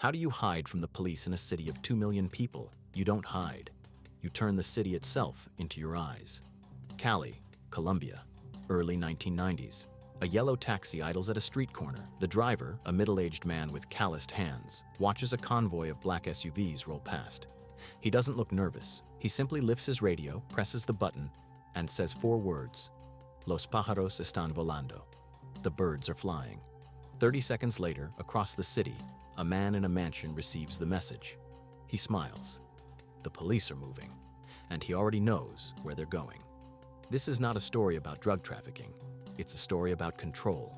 How do you hide from the police in a city of 2 million people? You don't hide. You turn the city itself into your eyes. Cali, Colombia, early 1990s. A yellow taxi idles at a street corner. The driver, a middle-aged man with calloused hands, watches a convoy of black SUVs roll past. He doesn't look nervous. He simply lifts his radio, presses the button, and says 4 words. Los pájaros están volando. The birds are flying. 30 seconds later, across the city, a man in a mansion receives the message. He smiles. The police are moving, and he already knows where they're going. This is not a story about drug trafficking. It's a story about control,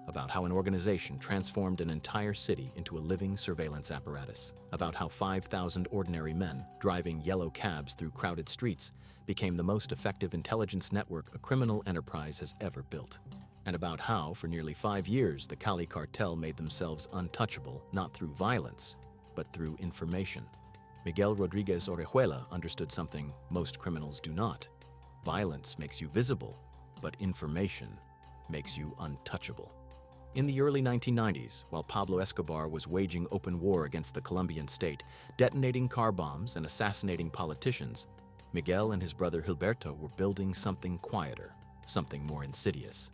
about how an organization transformed an entire city into a living surveillance apparatus, about how 5,000 ordinary men driving yellow cabs through crowded streets became the most effective intelligence network a criminal enterprise has ever built, and about how, for nearly 5 years, the Cali Cartel made themselves untouchable not through violence, but through information. Miguel Rodriguez Orejuela understood something most criminals do not. Violence makes you visible, but information makes you untouchable. In the early 1990s, while Pablo Escobar was waging open war against the Colombian state, detonating car bombs and assassinating politicians, Miguel and his brother Gilberto were building something quieter, something more insidious.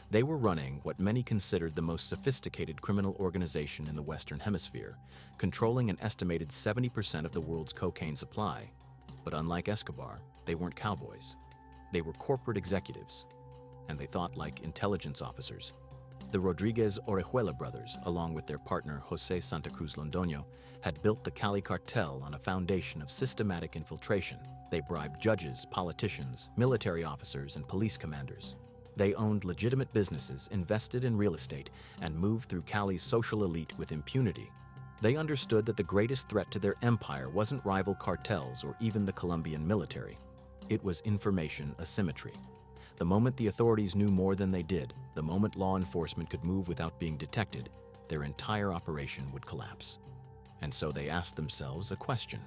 They were running what many considered the most sophisticated criminal organization in the Western Hemisphere, controlling an estimated 70% of the world's cocaine supply. But unlike Escobar, they weren't cowboys. They were corporate executives, and they thought like intelligence officers. The Rodriguez Orejuela brothers, along with their partner José Santa Cruz Londoño, had built the Cali Cartel on a foundation of systematic infiltration. They bribed judges, politicians, military officers, and police commanders. They owned legitimate businesses, invested in real estate, and moved through Cali's social elite with impunity. They understood that the greatest threat to their empire wasn't rival cartels or even the Colombian military. It was information asymmetry. The moment the authorities knew more than they did, the moment law enforcement could move without being detected, their entire operation would collapse. And so they asked themselves a question.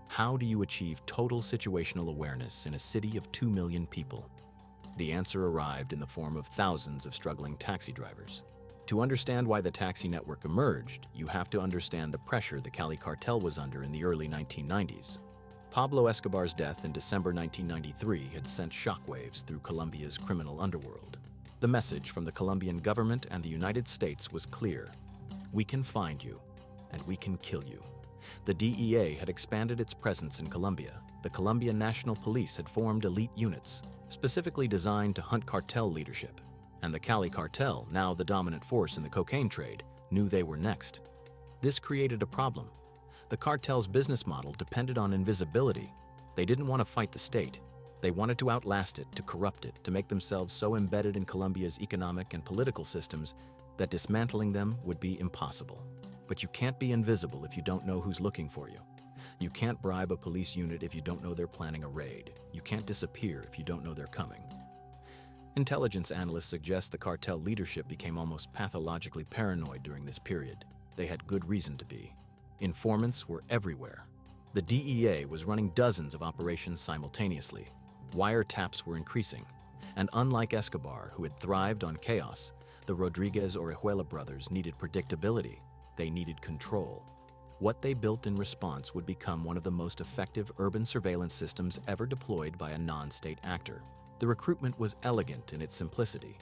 How do you achieve total situational awareness in a city of 2 million people? The answer arrived in the form of thousands of struggling taxi drivers. To understand why the taxi network emerged, you have to understand the pressure the Cali Cartel was under in the early 1990s. Pablo Escobar's death in December 1993 had sent shockwaves through Colombia's criminal underworld. The message from the Colombian government and the United States was clear. We can find you, and we can kill you. The DEA had expanded its presence in Colombia. The Colombian National Police had formed elite units, specifically designed to hunt cartel leadership. And the Cali Cartel, now the dominant force in the cocaine trade, knew they were next. This created a problem. The cartel's business model depended on invisibility. They didn't want to fight the state. They wanted to outlast it, to corrupt it, to make themselves so embedded in Colombia's economic and political systems that dismantling them would be impossible. But you can't be invisible if you don't know who's looking for you. You can't bribe a police unit if you don't know they're planning a raid. You can't disappear if you don't know they're coming. Intelligence analysts suggest the cartel leadership became almost pathologically paranoid during this period. They had good reason to be. Informants were everywhere. The DEA was running dozens of operations simultaneously. Wiretaps were increasing. And unlike Escobar, who had thrived on chaos, the Rodriguez Orejuela brothers needed predictability. They needed control. What they built in response would become one of the most effective urban surveillance systems ever deployed by a non-state actor. The recruitment was elegant in its simplicity.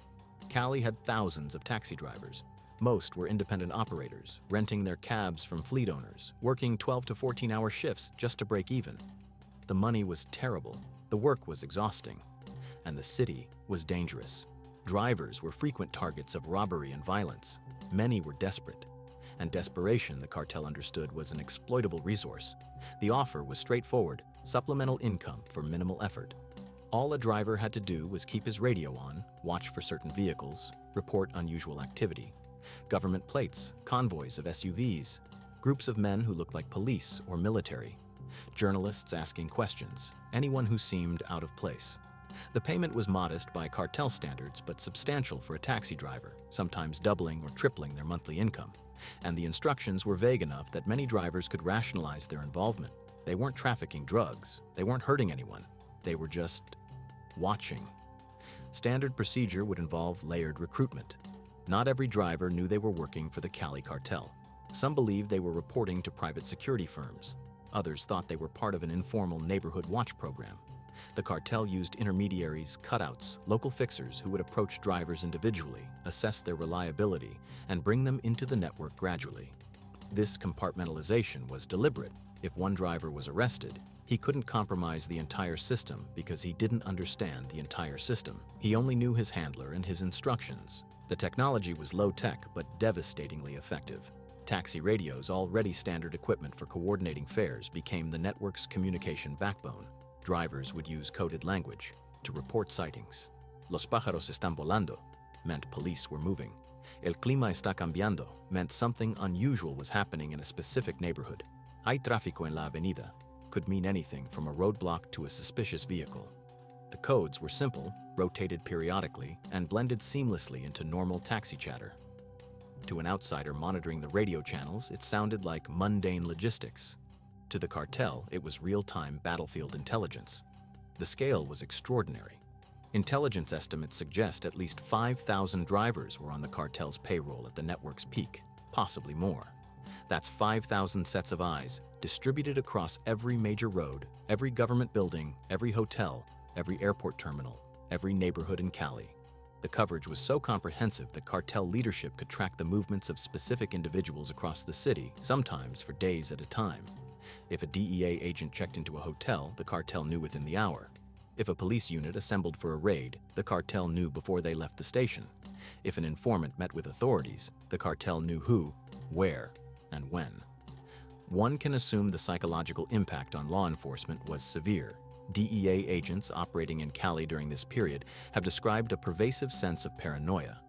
Cali had thousands of taxi drivers. Most were independent operators, renting their cabs from fleet owners, working 12 to 14-hour shifts just to break even. The money was terrible, the work was exhausting, and the city was dangerous. Drivers were frequent targets of robbery and violence. Many were desperate. And desperation, the cartel understood, was an exploitable resource. The offer was straightforward: supplemental income for minimal effort. All a driver had to do was keep his radio on, watch for certain vehicles, report unusual activity. Government plates, convoys of SUVs, groups of men who looked like police or military, journalists asking questions, anyone who seemed out of place. The payment was modest by cartel standards, but substantial for a taxi driver, sometimes doubling or tripling their monthly income. And the instructions were vague enough that many drivers could rationalize their involvement. They weren't trafficking drugs. They weren't hurting anyone. They were just watching. Standard procedure would involve layered recruitment. Not every driver knew they were working for the Cali Cartel. Some believed they were reporting to private security firms. Others thought they were part of an informal neighborhood watch program. The cartel used intermediaries, cutouts, local fixers who would approach drivers individually, assess their reliability, and bring them into the network gradually. This compartmentalization was deliberate. If one driver was arrested, he couldn't compromise the entire system because he didn't understand the entire system. He only knew his handler and his instructions. The technology was low-tech but devastatingly effective. Taxi radios, already standard equipment for coordinating fares, became the network's communication backbone. Drivers would use coded language to report sightings. Los pájaros están volando meant police were moving. El clima está cambiando meant something unusual was happening in a specific neighborhood. Hay tráfico en la avenida could mean anything from a roadblock to a suspicious vehicle. The codes were simple, rotated periodically, and blended seamlessly into normal taxi chatter. To an outsider monitoring the radio channels, it sounded like mundane logistics. To the cartel, it was real-time battlefield intelligence. The scale was extraordinary. Intelligence estimates suggest at least 5,000 drivers were on the cartel's payroll at the network's peak, possibly more. That's 5,000 sets of eyes, distributed across every major road, every government building, every hotel, every airport terminal, every neighborhood in Cali. The coverage was so comprehensive that cartel leadership could track the movements of specific individuals across the city, sometimes for days at a time. If a DEA agent checked into a hotel, the cartel knew within the hour. If a police unit assembled for a raid, the cartel knew before they left the station. If an informant met with authorities, the cartel knew who, where, and when. One can assume the psychological impact on law enforcement was severe. DEA agents operating in Cali during this period have described a pervasive sense of paranoia,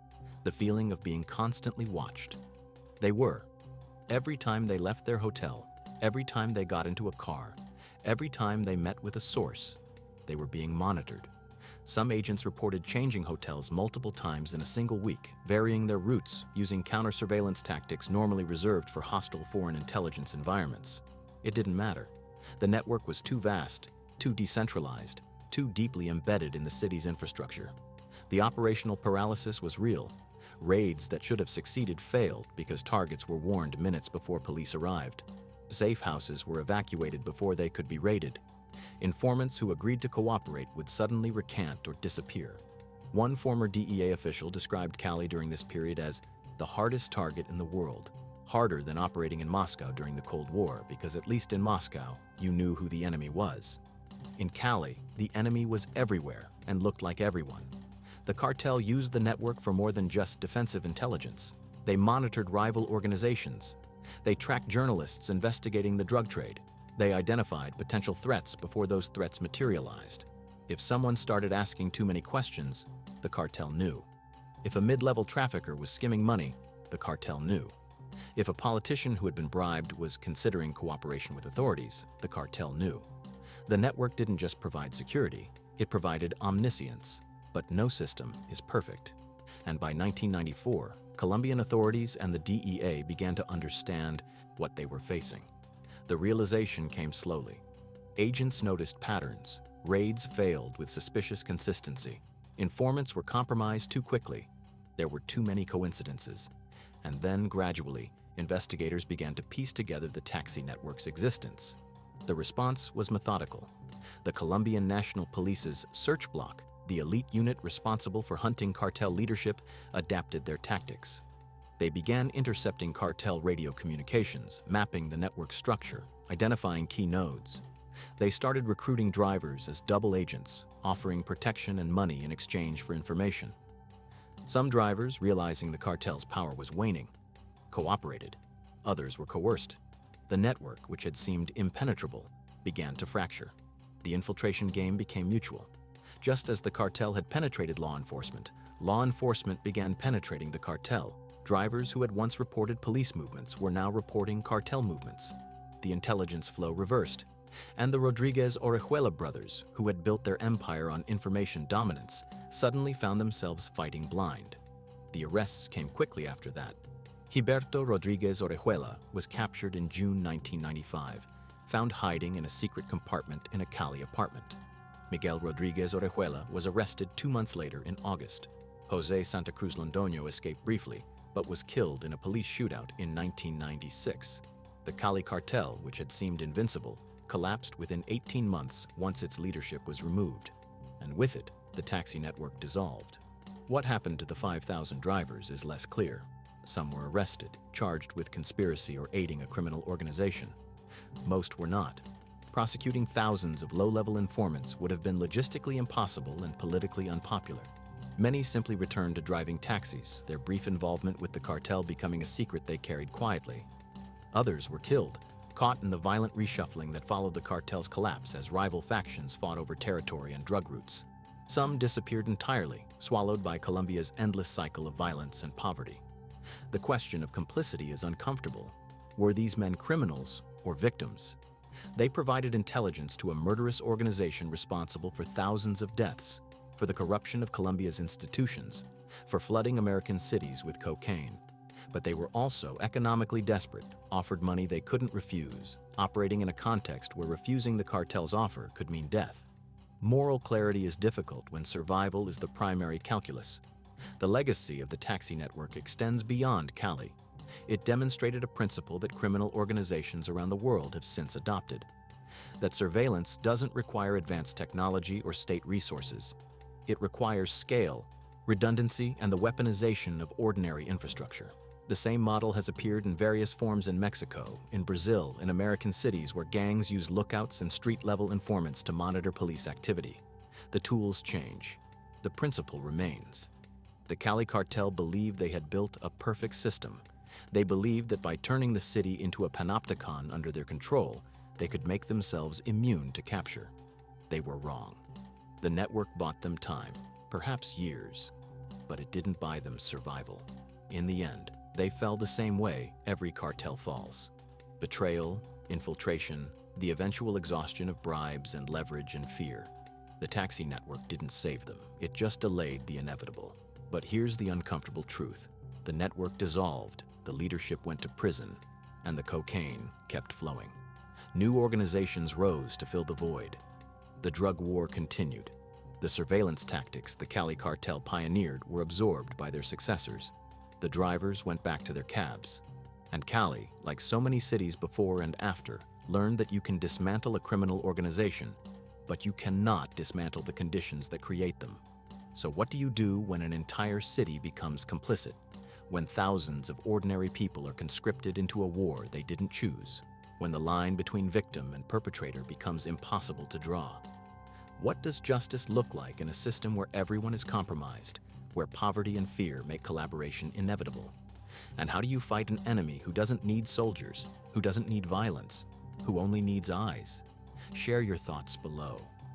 the feeling of being constantly watched. They were. Every time they left their hotel, every time they got into a car, every time they met with a source, they were being monitored. Some agents reported changing hotels multiple times in a single week, varying their routes, using counter-surveillance tactics normally reserved for hostile foreign intelligence environments. It didn't matter. The network was too vast, too decentralized, too deeply embedded in the city's infrastructure. The operational paralysis was real. Raids that should have succeeded failed because targets were warned minutes before police arrived. Safe houses were evacuated before they could be raided. Informants who agreed to cooperate would suddenly recant or disappear. One former DEA official described Cali during this period as the hardest target in the world, harder than operating in Moscow during the Cold War, because at least in Moscow, you knew who the enemy was. In Cali, the enemy was everywhere and looked like everyone. The cartel used the network for more than just defensive intelligence. They monitored rival organizations. They tracked journalists investigating the drug trade. They identified potential threats before those threats materialized. If someone started asking too many questions, the cartel knew. If a mid-level trafficker was skimming money, the cartel knew. If a politician who had been bribed was considering cooperation with authorities, the cartel knew. The network didn't just provide security, it provided omniscience. But no system is perfect. And by 1994, Colombian authorities and the DEA began to understand what they were facing. The realization came slowly. Agents noticed patterns. Raids failed with suspicious consistency. Informants were compromised too quickly. There were too many coincidences. And then, gradually, investigators began to piece together the taxi network's existence. The response was methodical. The Colombian National Police's search block, the elite unit responsible for hunting cartel leadership, adapted their tactics. They began intercepting cartel radio communications, mapping the network structure, identifying key nodes. They started recruiting drivers as double agents, offering protection and money in exchange for information. Some drivers, realizing the cartel's power was waning, cooperated. Others were coerced. The network, which had seemed impenetrable, began to fracture. The infiltration game became mutual. Just as the cartel had penetrated law enforcement began penetrating the cartel. Drivers who had once reported police movements were now reporting cartel movements. The intelligence flow reversed, and the Rodriguez-Orejuela brothers, who had built their empire on information dominance, suddenly found themselves fighting blind. The arrests came quickly after that. Gilberto Rodriguez-Orejuela was captured in June 1995, found hiding in a secret compartment in a Cali apartment. Miguel Rodriguez-Orejuela was arrested 2 months later in August. Jose Santa Cruz Londoño escaped briefly, but was killed in a police shootout in 1996. The Cali Cartel, which had seemed invincible, collapsed within 18 months once its leadership was removed, and with it, the taxi network dissolved. What happened to the 5,000 drivers is less clear. Some were arrested, charged with conspiracy or aiding a criminal organization. Most were not. Prosecuting thousands of low-level informants would have been logistically impossible and politically unpopular. Many simply returned to driving taxis, their brief involvement with the cartel becoming a secret they carried quietly. Others were killed, caught in the violent reshuffling that followed the cartel's collapse as rival factions fought over territory and drug routes. Some disappeared entirely, swallowed by Colombia's endless cycle of violence and poverty. The question of complicity is uncomfortable. Were these men criminals or victims? They provided intelligence to a murderous organization responsible for thousands of deaths, for the corruption of Colombia's institutions, for flooding American cities with cocaine. But they were also economically desperate, offered money they couldn't refuse, operating in a context where refusing the cartel's offer could mean death. Moral clarity is difficult when survival is the primary calculus. The legacy of the taxi network extends beyond Cali. It demonstrated a principle that criminal organizations around the world have since adopted: that surveillance doesn't require advanced technology or state resources. It requires scale, redundancy, and the weaponization of ordinary infrastructure. The same model has appeared in various forms in Mexico, in Brazil, in American cities where gangs use lookouts and street-level informants to monitor police activity. The tools change. The principle remains. The Cali cartel believed they had built a perfect system. They believed that by turning the city into a panopticon under their control, they could make themselves immune to capture. They were wrong. The network bought them time, perhaps years, but it didn't buy them survival. In the end, they fell the same way every cartel falls: betrayal, infiltration, the eventual exhaustion of bribes and leverage and fear. The taxi network didn't save them, it just delayed the inevitable. But here's the uncomfortable truth: the network dissolved, the leadership went to prison, and the cocaine kept flowing. New organizations rose to fill the void. The drug war continued. The surveillance tactics the Cali cartel pioneered were absorbed by their successors. The drivers went back to their cabs. And Cali, like so many cities before and after, learned that you can dismantle a criminal organization, but you cannot dismantle the conditions that create them. So what do you do when an entire city becomes complicit? When thousands of ordinary people are conscripted into a war they didn't choose? When the line between victim and perpetrator becomes impossible to draw? What does justice look like in a system where everyone is compromised, where poverty and fear make collaboration inevitable? And how do you fight an enemy who doesn't need soldiers, who doesn't need violence, who only needs eyes? Share your thoughts below.